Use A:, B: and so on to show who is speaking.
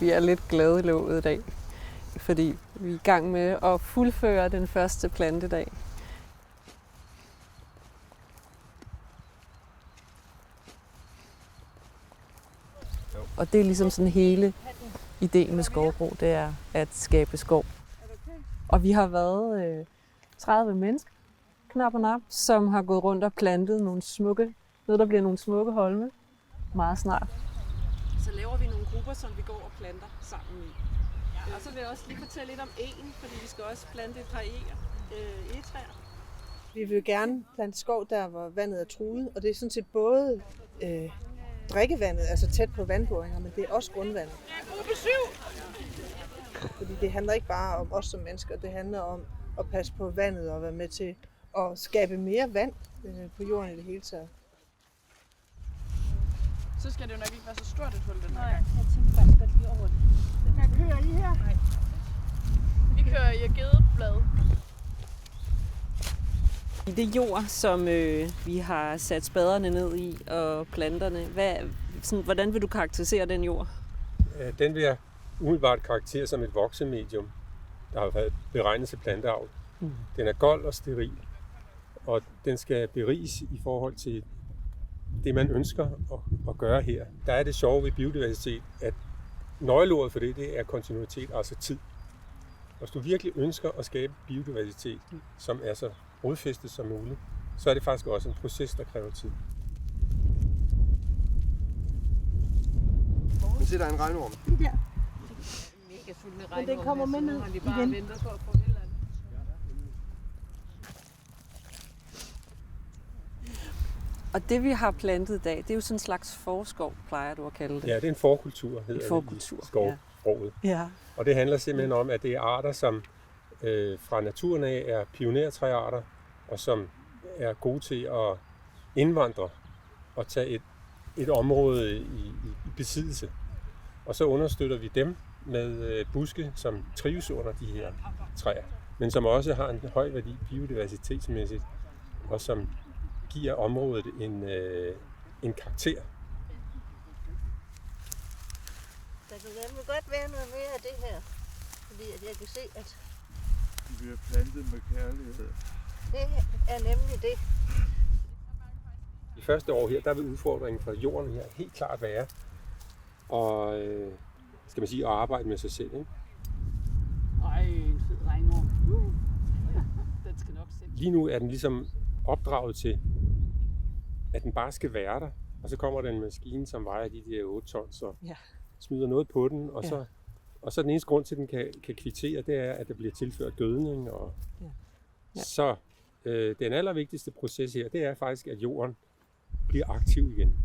A: Vi er lidt glade i låget i dag, fordi vi er i gang med at fuldføre den første plantedag. Og det er ligesom sådan hele ideen med skovbrug, det er at skabe skov. Og vi har været 30 mennesker, knap og nap, som har gået rundt og plantet noget, der bliver nogle smukke holme meget snart. Så laver vi nogle grupper, som vi går og planter sammen i. Ja, og så vil jeg også lige fortælle lidt om egen, fordi vi skal også plante et par egetræer.
B: Vi vil gerne plante skov der, hvor vandet er truet, og det er sådan set både drikkevandet, altså tæt på vandboringer, men det er også grundvandet.
C: Gruppe 7!
B: Fordi det handler ikke bare om os som mennesker, det handler om at passe på vandet og være med til at skabe mere vand på jorden i det hele taget.
C: Så skal det jo nok ikke være så stort et hul den her
D: Nej,
C: gang.
D: jeg tænker faktisk godt lige over det.
B: Hvad kører I her?
D: Nej.
C: Vi kører i gedeblad.
A: I det jord, som vi har sat spaderne ned i og planterne, hvordan vil du karakterisere den jord?
E: Den vil jeg umiddelbart karakterisere som et voksemedium, der har været beregnet til planteavl. Den er gold og steril, og den skal beriges i forhold til det, man ønsker at gøre her. Der er det sjove ved biodiversitet, at nøgleordet for det er kontinuitet, altså tid. Hvis du virkelig ønsker at skabe biodiversitet, som er så rodfæstet som muligt, så er det faktisk også en proces, der kræver tid.
F: Nu sidder der en regnorm.
D: Det der.
C: Mega fuld med
D: Men den kommer med ned
C: de bare
D: igen.
C: venter på at få et eller andet.
A: Og det vi har plantet i dag, det er jo sådan en slags forskov, plejer du at kalde det.
E: Ja, det er en forkultur, hedder
A: forkultur,
E: det i skovsproget.
A: Ja.
E: Og det handler simpelthen om, at det er arter, som fra naturen af er pionertræarter, og som er gode til at indvandre og tage et område i besiddelse. Og så understøtter vi dem med buske, som trives under de her træer, men som også har en høj værdi biodiversitetsmæssigt, og som giver området en karakter.
D: Der kan nemlig godt være noget mere af det her. Fordi at jeg kan se, at
F: De bliver plantet med kærlighed.
D: det er nemlig det.
E: De første år her, der vil udfordringen for jorden her helt klart være at arbejde med sig selv. Ikke?
C: Ej, en fed regnorm. Den skal nok sætte.
E: Lige nu er den ligesom opdraget til, at den bare skal være der, og så kommer der en maskine, som vejer de der 8 tons og smider noget på den, og så den eneste grund til, at den kan kvittere, det er, at der bliver tilført gødning. Og Så den allervigtigste proces her, det er faktisk, at jorden bliver aktiv igen.